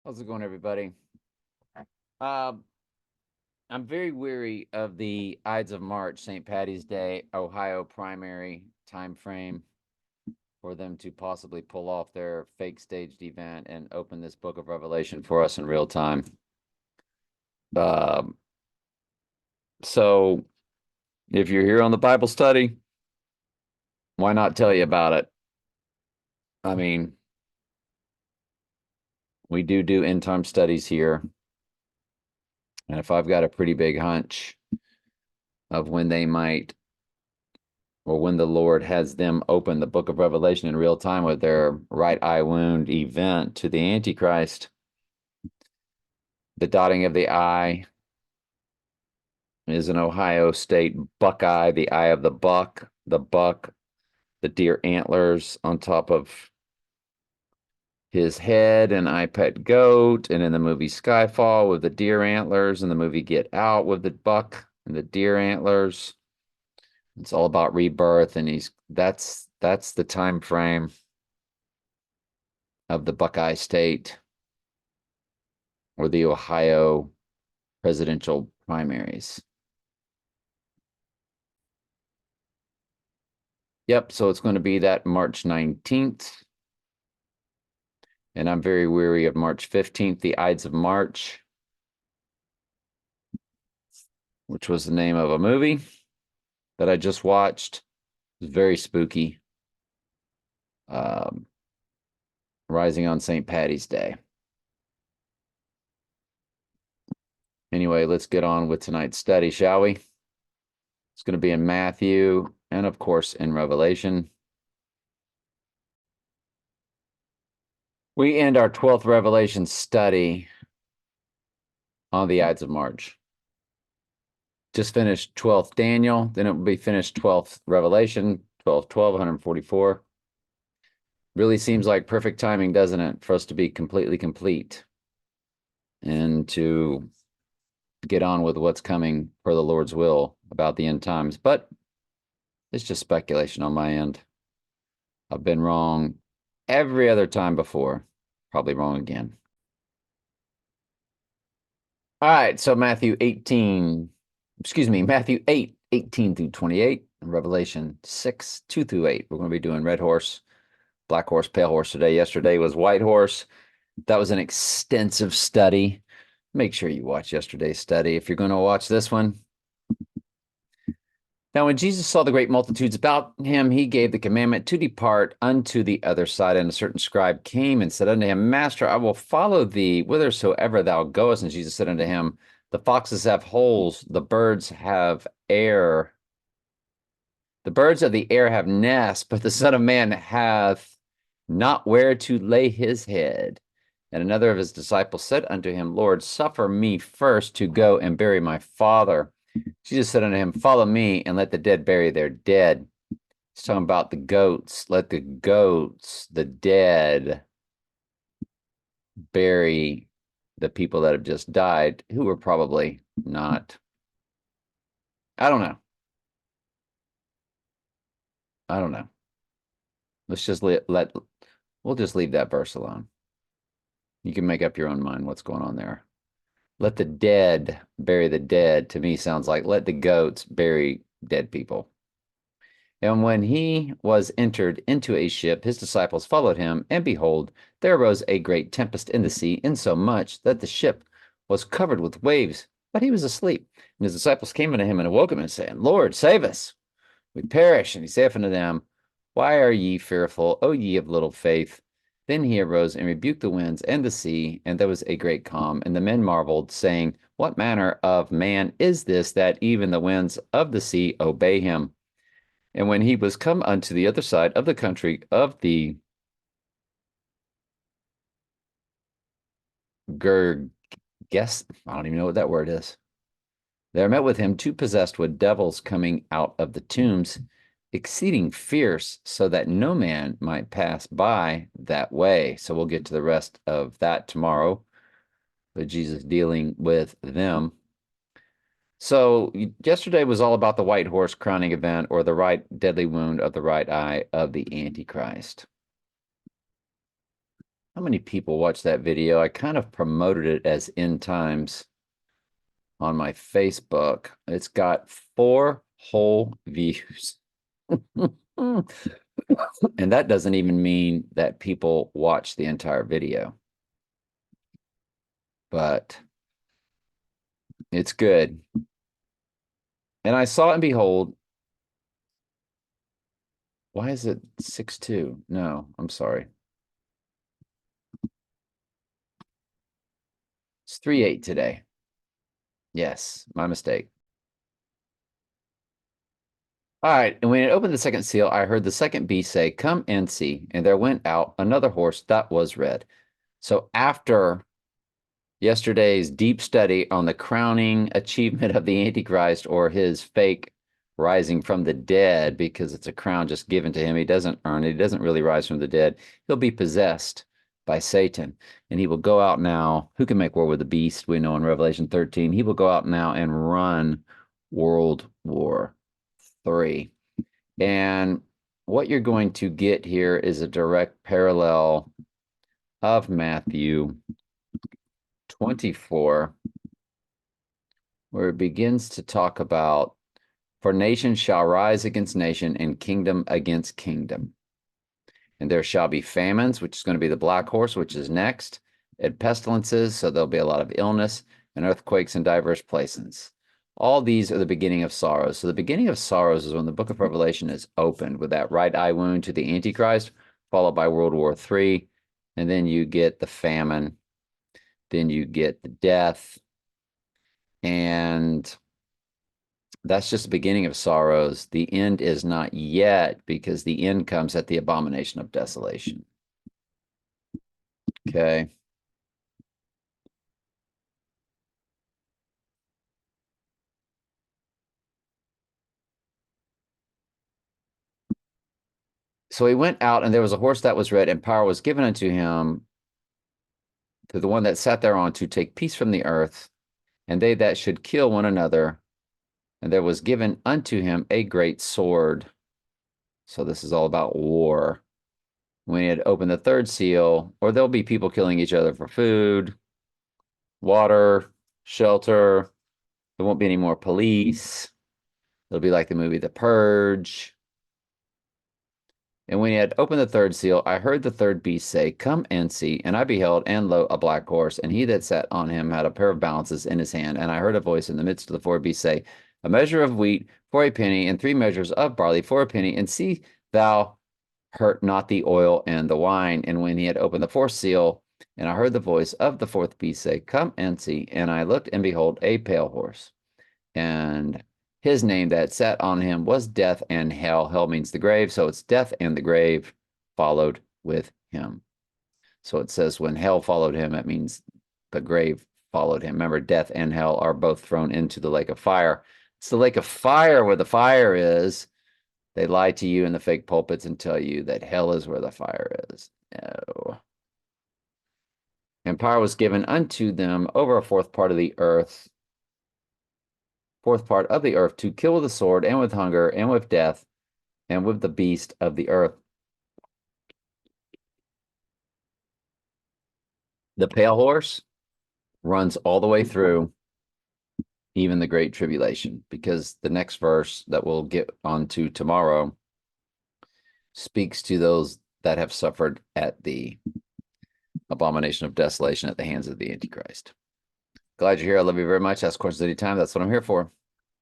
How's it going, everybody? Uh, I'm very weary of the Ides of March, St. Patty's Day, Ohio primary time frame for them to possibly pull off their fake staged event and open this book of Revelation for us in real time. Um, so if you're here on the Bible study, why not tell you about it? I mean, we do end time studies here. And if I've got a pretty big hunch of when they might or when the Lord has them open the book of Revelation in real time with their right eye wound event to the Antichrist, the dotting of the I is an Ohio State buckeye, the eye of the buck, the deer antlers on top of his head, and I Pet Goat, and in the movie Skyfall with the deer antlers, and the movie Get Out with the buck and the deer antlers. It's all about rebirth, and that's the time frame of the Buckeye State or the Ohio presidential primaries. Yep, so it's going to be that March 19th. And I'm very weary of March 15th, the Ides of March, which was the name of a movie that I just watched. It was very spooky. Um, Rising on St. Patty's Day. Anyway, let's get on with tonight's study, shall we? It's going to be in Matthew and, of course, in Revelation. We end our 12th Revelation study on the Ides of March. Just finished 12th Daniel, then it will be finished 12th Revelation, 12, 12, 144. Really seems like perfect timing, doesn't it, for us to be completely complete and to get on with what's coming per the Lord's will about the end times. But it's just speculation on my end. I've been wrong every other time before, probably wrong again. All right, so Matthew 8, 18 through 28, and Revelation 6, 2 through 8. We're going to be doing red horse, black horse, pale horse today. Yesterday was white horse. That was an extensive study. Make sure you watch yesterday's study if you're going to watch this one. Now, when Jesus saw the great multitudes about him, he gave the commandment to depart unto the other side. And a certain scribe came and said unto him, Master, I will follow thee whithersoever thou goest. And Jesus said unto him, The foxes have holes, the birds have air. The birds of the air have nests, but the Son of Man hath not where to lay his head. And another of his disciples said unto him, Lord, suffer me first to go and bury my father. Jesus said unto him, Follow me, and let the dead bury their dead. He's talking about the goats. Let the goats, the dead, bury the people that have just died, who were probably not. I don't know. I don't know. Let's just we'll just leave that verse alone. You can make up your own mind what's going on there. Let the dead bury the dead, to me sounds like let the goats bury dead people. And when he was entered into a ship, his disciples followed him, and behold, there arose a great tempest in the sea, insomuch that the ship was covered with waves, but he was asleep. And his disciples came unto him and awoke him, and saying, Lord, save us, we perish. And he saith unto them, Why are ye fearful, O ye of little faith? Then he arose and rebuked the winds and the sea, and there was a great calm. And the men marveled, saying, What manner of man is this, that even the winds of the sea obey him? And when he was come unto the other side of the country of the Gerges, I don't even know what that word is. There met with him two possessed with devils coming out of the tombs, exceeding fierce, so that no man might pass by that way. So we'll get to the rest of that tomorrow, with Jesus dealing with them. So yesterday was all about the white horse crowning event, or the right deadly wound of the right eye of the Antichrist. How many people watched that video? I kind of promoted it as End Times on my Facebook. It's got 4 whole views. And that doesn't even mean that people watch the entire video. But it's good. And I saw and behold, why is it 6-2? No, I'm sorry. It's 3-8 today. Yes, my mistake. All right, and when it opened the second seal, I heard the second beast say, "Come and see." And there went out another horse that was red. So after yesterday's deep study on the crowning achievement of the Antichrist, or his fake rising from the dead, because it's a crown just given to him, he doesn't earn it, he doesn't really rise from the dead. He'll be possessed by Satan, and he will go out now. Who can make war with the beast? We know in Revelation 13, he will go out now and run World War III. And what you're going to get here is a direct parallel of Matthew 24, where it begins to talk about, "For nation shall rise against nation, and kingdom against kingdom. And there shall be famines," which is going to be the black horse, which is next, "and pestilences," so there'll be a lot of illness, "and earthquakes in diverse places. All these are the beginning of sorrows." So the beginning of sorrows is when the book of Revelation is opened with that right eye wound to the Antichrist, followed by World War III. And then you get the famine. Then you get the death. And that's just the beginning of sorrows. The end is not yet, because the end comes at the abomination of desolation. Okay. So he went out, and there was a horse that was red, and power was given unto him, to the one that sat thereon, to take peace from the earth, and they that should kill one another. And there was given unto him a great sword. So this is all about war. When he had opened the third seal, or there'll be people killing each other for food, water, shelter. There won't be any more police. It'll be like the movie The Purge. And when he had opened the third seal, I heard the third beast say, "Come and see." And I beheld, and lo, a black horse, and he that sat on him had a pair of balances in his hand. And I heard a voice in the midst of the 4 beasts say, "A measure of wheat for a penny, and 3 measures of barley for a penny, and see thou hurt not the oil and the wine." And when he had opened the 4th seal, and I heard the voice of the 4th beast say, "Come and see." And I looked, and behold, a pale horse. And his name that sat on him was Death, and Hell. Hell means the grave, so it's death and the grave followed with him. So it says when hell followed him, it means the grave followed him. Remember, death and hell are both thrown into the lake of fire. It's the lake of fire where the fire is. They lie to you in the fake pulpits and tell you that hell is where the fire is. No. And power was given unto them over a fourth part of the earth, to kill with the sword, and with hunger, and with death, and with the beast of the earth. The pale horse runs all the way through, even the great tribulation, because the next verse that we'll get onto tomorrow speaks to those that have suffered at the abomination of desolation at the hands of the Antichrist. Glad you're here. I love you very much. Ask questions anytime. That's what I'm here for.